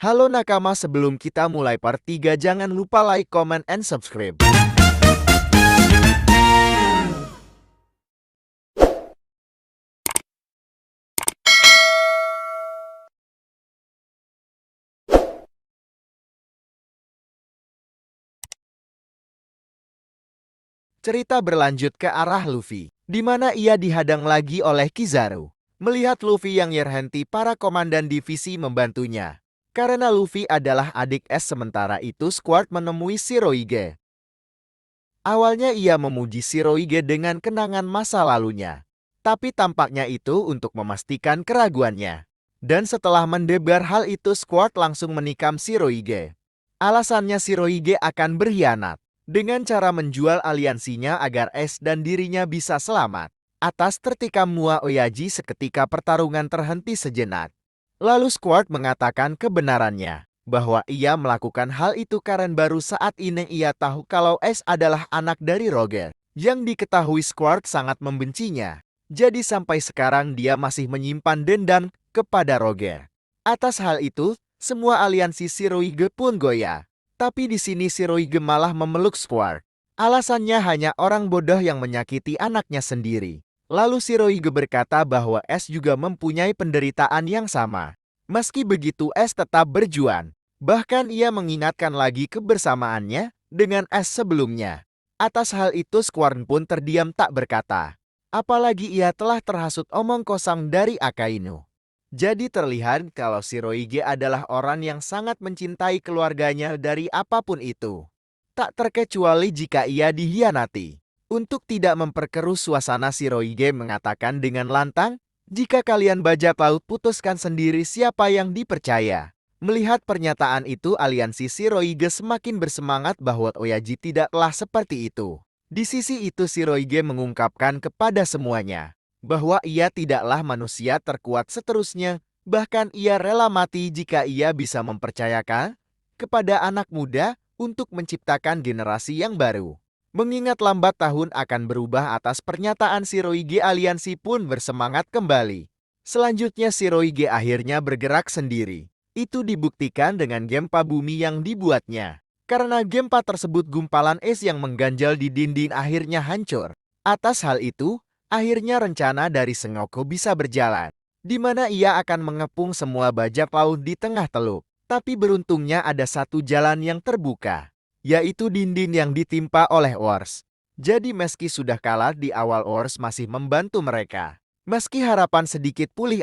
Halo nakama, sebelum kita mulai part 3 jangan lupa like, comment, and subscribe. Cerita berlanjut ke arah Luffy, di mana ia dihadang lagi oleh Kizaru. Melihat Luffy yang terhenti, para komandan divisi membantunya. Karena Luffy adalah adik es, sementara itu Squad menemui Shirohige. Awalnya ia memuji Shirohige dengan kenangan masa lalunya. Tapi tampaknya itu untuk memastikan keraguannya. Dan setelah mendebar hal itu, Squad langsung menikam Shirohige. Alasannya Shirohige akan berkhianat dengan cara menjual aliansinya agar es dan dirinya bisa selamat. Atas tertikam Mua Oyaji, seketika pertarungan terhenti sejenak. Lalu Squad mengatakan kebenarannya, bahwa ia melakukan hal itu karena baru saat ini ia tahu kalau es adalah anak dari Roger. Yang diketahui Squad sangat membencinya. Jadi sampai sekarang dia masih menyimpan dendam kepada Roger. Atas hal itu, semua aliansi Shirohige pun goyah. Tapi di sini Shirohige malah memeluk Squad. Alasannya hanya orang bodoh yang menyakiti anaknya sendiri. Lalu Shirohige berkata bahwa es juga mempunyai penderitaan yang sama. Meski begitu, es tetap berjuang. Bahkan ia mengingatkan lagi kebersamaannya dengan es sebelumnya. Atas hal itu Squad pun terdiam tak berkata. Apalagi ia telah terhasut omong kosong dari Akainu. Jadi terlihat kalau Shirohige adalah orang yang sangat mencintai keluarganya dari apapun itu. Tak terkecuali jika ia dikhianati. Untuk tidak memperkeruh suasana, Shirohige mengatakan dengan lantang, jika kalian bajak laut putuskan sendiri siapa yang dipercaya. Melihat pernyataan itu, aliansi Shirohige semakin bersemangat bahwa Oyaji tidaklah seperti itu. Di sisi itu Shirohige mengungkapkan kepada semuanya bahwa ia tidaklah manusia terkuat seterusnya, bahkan ia rela mati jika ia bisa mempercayakan kepada anak muda untuk menciptakan generasi yang baru. Mengingat lambat tahun akan berubah atas pernyataan Shirohige, aliansi pun bersemangat kembali. Selanjutnya Shirohige akhirnya bergerak sendiri. Itu dibuktikan dengan gempa bumi yang dibuatnya. Karena gempa tersebut gumpalan es yang mengganjal di dinding akhirnya hancur. Atas hal itu, akhirnya rencana dari Sengoku bisa berjalan, di mana ia akan mengepung semua bajak laut di tengah teluk. Tapi beruntungnya ada satu jalan yang terbuka, yaitu dinding yang ditimpa oleh Wars. Jadi meski sudah kalah di awal, Wars masih membantu mereka. Meski harapan sedikit pulih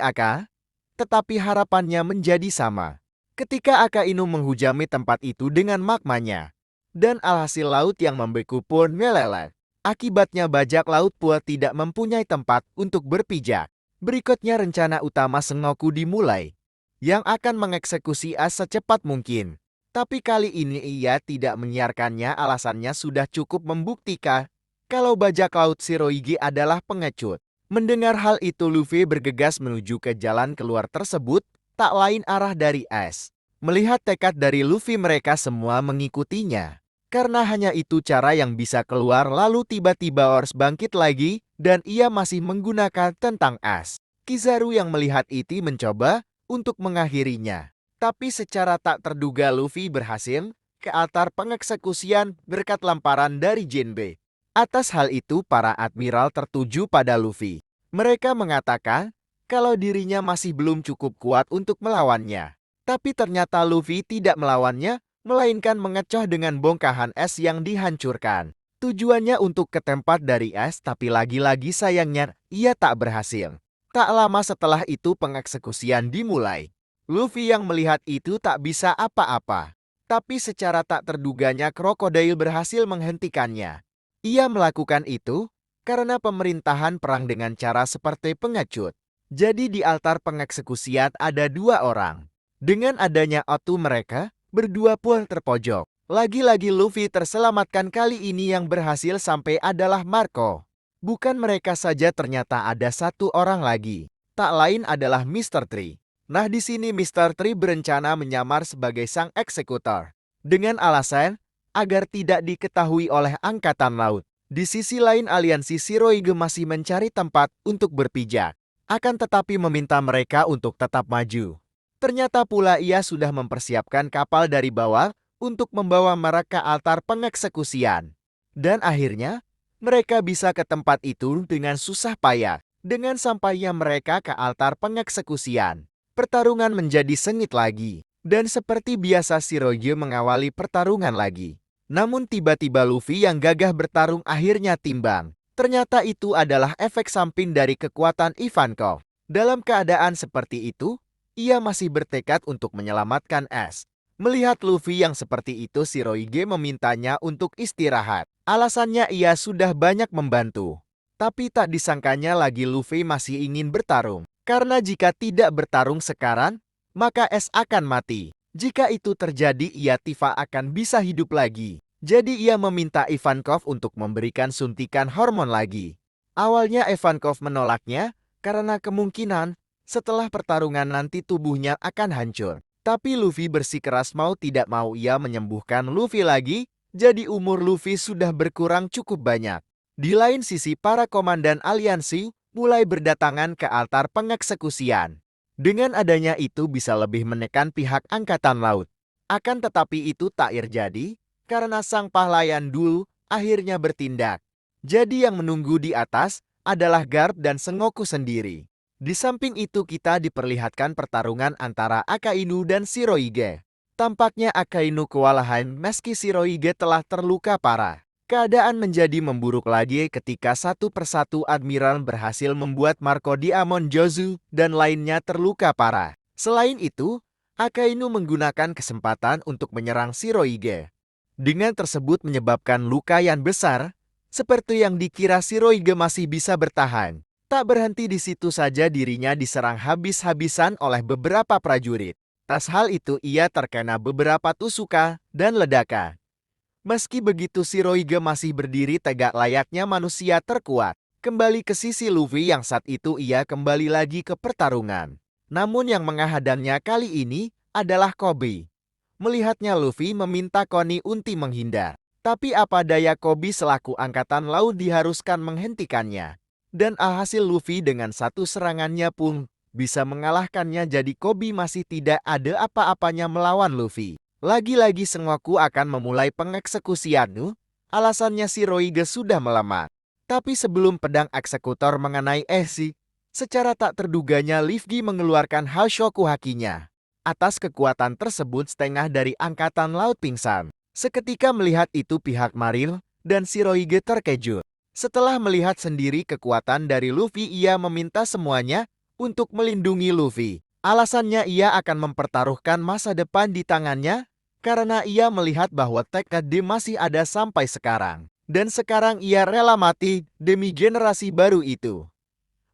tetapi harapannya menjadi sama. Ketika Akainu menghujami tempat itu dengan magmanya, dan alhasil laut yang membeku pun meleleh. Akibatnya bajak laut pun tidak mempunyai tempat untuk berpijak. Berikutnya rencana utama Sengoku dimulai, yang akan mengeksekusi as secepat mungkin. Tapi kali ini ia tidak menyiarkannya, alasannya sudah cukup membuktikan kalau bajak laut Shirohige adalah pengecut. Mendengar hal itu Luffy bergegas menuju ke jalan keluar tersebut, tak lain arah dari es. Melihat tekad dari Luffy, mereka semua mengikutinya. Karena hanya itu cara yang bisa keluar. Lalu tiba-tiba Ors bangkit lagi dan ia masih menggunakan tentang es. Kizaru yang melihat itu mencoba untuk mengakhirinya. Tapi secara tak terduga Luffy berhasil ke altar pengeksekusian berkat lamparan dari Jinbe. Atas hal itu para admiral tertuju pada Luffy. Mereka mengatakan kalau dirinya masih belum cukup kuat untuk melawannya. Tapi ternyata Luffy tidak melawannya, melainkan mengecoh dengan bongkahan es yang dihancurkan. Tujuannya untuk ke tempat dari es, tapi lagi-lagi sayangnya ia tak berhasil. Tak lama setelah itu pengeksekusian dimulai. Luffy yang melihat itu tak bisa apa-apa. Tapi secara tak terduganya Crocodile berhasil menghentikannya. Ia melakukan itu karena pemerintahan perang dengan cara seperti pengecut. Jadi di altar pengeksekusian ada dua orang. Dengan adanya Otu mereka berdua pun terpojok. Lagi-lagi Luffy terselamatkan. Kali ini yang berhasil sampai adalah Marco. Bukan mereka saja, ternyata ada satu orang lagi. Tak lain adalah Mr. Tree. Nah di sini Mr. Tree berencana menyamar sebagai sang eksekutor. Dengan alasan agar tidak diketahui oleh Angkatan Laut. Di sisi lain aliansi Shirohige masih mencari tempat untuk berpijak. Akan tetapi meminta mereka untuk tetap maju. Ternyata pula ia sudah mempersiapkan kapal dari bawah untuk membawa mereka ke altar pengeksekusian. Dan akhirnya, mereka bisa ke tempat itu dengan susah payah. Dengan sampainya mereka ke altar pengeksekusian, pertarungan menjadi sengit lagi. Dan seperti biasa Shirohige mengawali pertarungan lagi. Namun tiba-tiba Luffy yang gagah bertarung akhirnya timbang. Ternyata itu adalah efek samping dari kekuatan Ivankov. Dalam keadaan seperti itu, ia masih bertekad untuk menyelamatkan Ace. Melihat Luffy yang seperti itu, Shirohige memintanya untuk istirahat. Alasannya ia sudah banyak membantu. Tapi tak disangkanya lagi Luffy masih ingin bertarung. Karena jika tidak bertarung sekarang, maka Ace akan mati. Jika itu terjadi, ia Tifa akan bisa hidup lagi. Jadi ia meminta Ivankov untuk memberikan suntikan hormon lagi. Awalnya Ivankov menolaknya karena kemungkinan setelah pertarungan nanti tubuhnya akan hancur. Tapi Luffy bersikeras mau tidak mau ia menyembuhkan Luffy lagi, jadi umur Luffy sudah berkurang cukup banyak. Di lain sisi para komandan aliansi mulai berdatangan ke altar pengeksekusian. Dengan adanya itu bisa lebih menekan pihak angkatan laut. Akan tetapi itu tak terjadi karena sang pahlayan dulu akhirnya bertindak. Jadi yang menunggu di atas adalah Garp dan Sengoku sendiri. Di samping itu kita diperlihatkan pertarungan antara Akainu dan Shirohige. Tampaknya Akainu kewalahan meski Shirohige telah terluka parah. Keadaan menjadi memburuk lagi ketika satu persatu admiral berhasil membuat Marco Diamond Jozu dan lainnya terluka parah. Selain itu, Akainu menggunakan kesempatan untuk menyerang Shirohige. Dengan tersebut menyebabkan luka yang besar, seperti yang dikira Shirohige masih bisa bertahan. Tak berhenti di situ saja dirinya diserang habis-habisan oleh beberapa prajurit. Atas hal itu ia terkena beberapa tusukan dan ledakan. Meski begitu Shirohige masih berdiri tegak layaknya manusia terkuat. Kembali ke sisi Luffy yang saat itu ia kembali lagi ke pertarungan. Namun yang menghadangnya kali ini adalah Koby. Melihatnya Luffy meminta Koni Unti menghindar. Tapi apa daya Koby selaku angkatan laut diharuskan menghentikannya. Dan alhasil Luffy dengan satu serangannya pun bisa mengalahkannya, jadi Koby masih tidak ada apa-apanya melawan Luffy. Lagi-lagi Sengoku akan memulai pengeksekusian. Alasannya Shirohige sudah melemah. Tapi sebelum pedang eksekutor mengenai Esi, secara tak terduganya Luffy mengeluarkan Haoshoku Hakinya. Atas kekuatan tersebut setengah dari angkatan laut pingsan. Seketika melihat itu pihak Maril dan Shirohige terkejut. Setelah melihat sendiri kekuatan dari Luffy, ia meminta semuanya untuk melindungi Luffy. Alasannya ia akan mempertaruhkan masa depan di tangannya karena ia melihat bahwa tekad dia masih ada sampai sekarang. Dan sekarang ia rela mati demi generasi baru itu.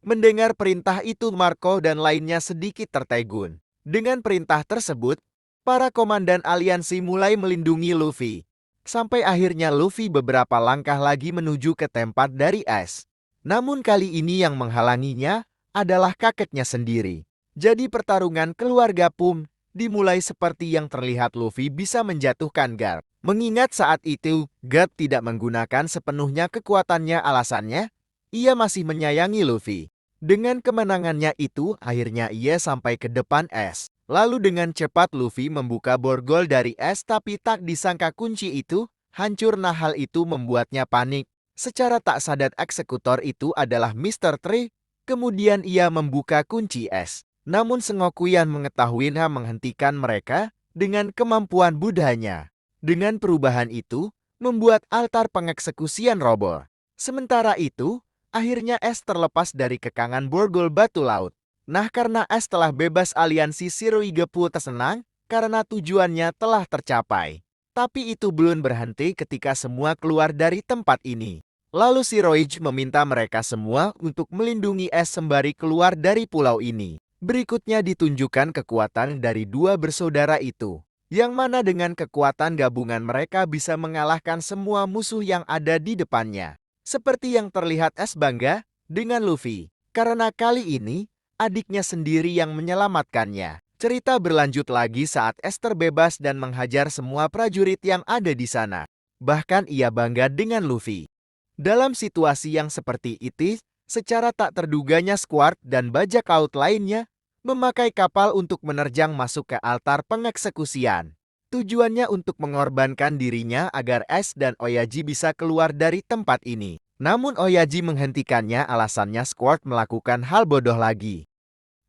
Mendengar perintah itu Marco dan lainnya sedikit tertegun. Dengan perintah tersebut, para komandan aliansi mulai melindungi Luffy. Sampai akhirnya Luffy beberapa langkah lagi menuju ke tempat dari Ace. Namun kali ini yang menghalanginya adalah kakeknya sendiri. Jadi pertarungan keluarga pun dimulai seperti yang terlihat Luffy bisa menjatuhkan Garp. Mengingat saat itu Garp tidak menggunakan sepenuhnya kekuatannya, alasannya ia masih menyayangi Luffy. Dengan kemenangannya itu, akhirnya ia sampai ke depan Ace. Lalu dengan cepat Luffy membuka borgol dari Ace, tapi tak disangka kunci itu hancur. Nah hal itu membuatnya panik. Secara tak sadar eksekutor itu adalah Mr. Tree. Kemudian ia membuka kunci Ace. Namun Sengoku yang mengetahuinya menghentikan mereka dengan kemampuan Buddhanya. Dengan perubahan itu, membuat altar pengeksekusian roboh. Sementara itu, akhirnya Ace terlepas dari kekangan borgol batu laut. Nah karena Ace telah bebas, aliansi Shirohige pun senang karena tujuannya telah tercapai. Tapi itu belum berhenti ketika semua keluar dari tempat ini. Lalu Shirohige meminta mereka semua untuk melindungi Ace sembari keluar dari pulau ini. Berikutnya ditunjukkan kekuatan dari dua bersaudara itu, yang mana dengan kekuatan gabungan mereka bisa mengalahkan semua musuh yang ada di depannya. Seperti yang terlihat Ace bangga dengan Luffy, karena kali ini adiknya sendiri yang menyelamatkannya. Cerita berlanjut lagi saat Ace terbebas dan menghajar semua prajurit yang ada di sana. Bahkan ia bangga dengan Luffy. Dalam situasi yang seperti itu, secara tak terduganya Squark dan bajak laut lainnya memakai kapal untuk menerjang masuk ke altar pengeksekusian. Tujuannya untuk mengorbankan dirinya agar Ace dan Oyaji bisa keluar dari tempat ini. Namun Oyaji menghentikannya, alasannya Squad melakukan hal bodoh lagi.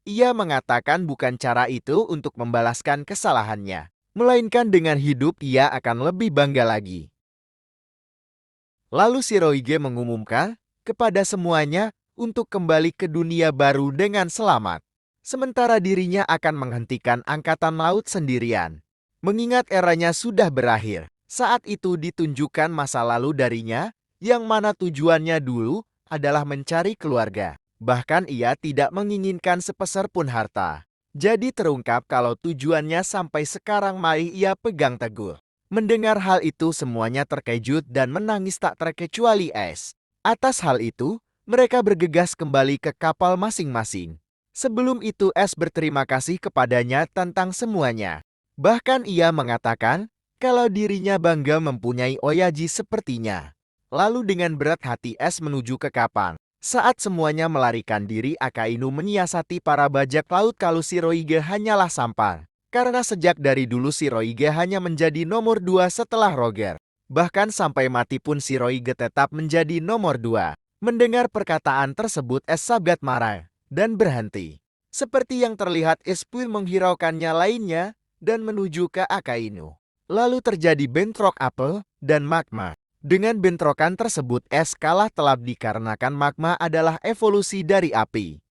Ia mengatakan bukan cara itu untuk membalaskan kesalahannya, melainkan dengan hidup ia akan lebih bangga lagi. Lalu Shirohige mengumumkan kepada semuanya untuk kembali ke dunia baru dengan selamat. Sementara dirinya akan menghentikan angkatan laut sendirian. Mengingat eranya sudah berakhir, saat itu ditunjukkan masa lalu darinya, yang mana tujuannya dulu adalah mencari keluarga. Bahkan ia tidak menginginkan sepeser pun harta. Jadi terungkap kalau tujuannya sampai sekarang masih ia pegang teguh. Mendengar hal itu semuanya terkejut dan menangis tak terkecuali Ace. Atas hal itu, mereka bergegas kembali ke kapal masing-masing. Sebelum itu Ace berterima kasih kepadanya tentang semuanya. Bahkan ia mengatakan kalau dirinya bangga mempunyai Oyaji sepertinya. Lalu dengan berat hati Ace menuju ke kapal. Saat semuanya melarikan diri, Akainu menyiasati para bajak laut kalau Shirohige hanyalah sampah. Karena sejak dari dulu Shirohige hanya menjadi nomor 2 setelah Roger. Bahkan sampai mati pun Shirohige tetap menjadi nomor 2. Mendengar perkataan tersebut Ace sangat marah dan berhenti. Seperti yang terlihat Ace pun menghiraukannya lainnya dan menuju ke Akainu. Lalu terjadi bentrok apel dan magma. Dengan bentrokan tersebut, es kalah telak dikarenakan magma adalah evolusi dari api.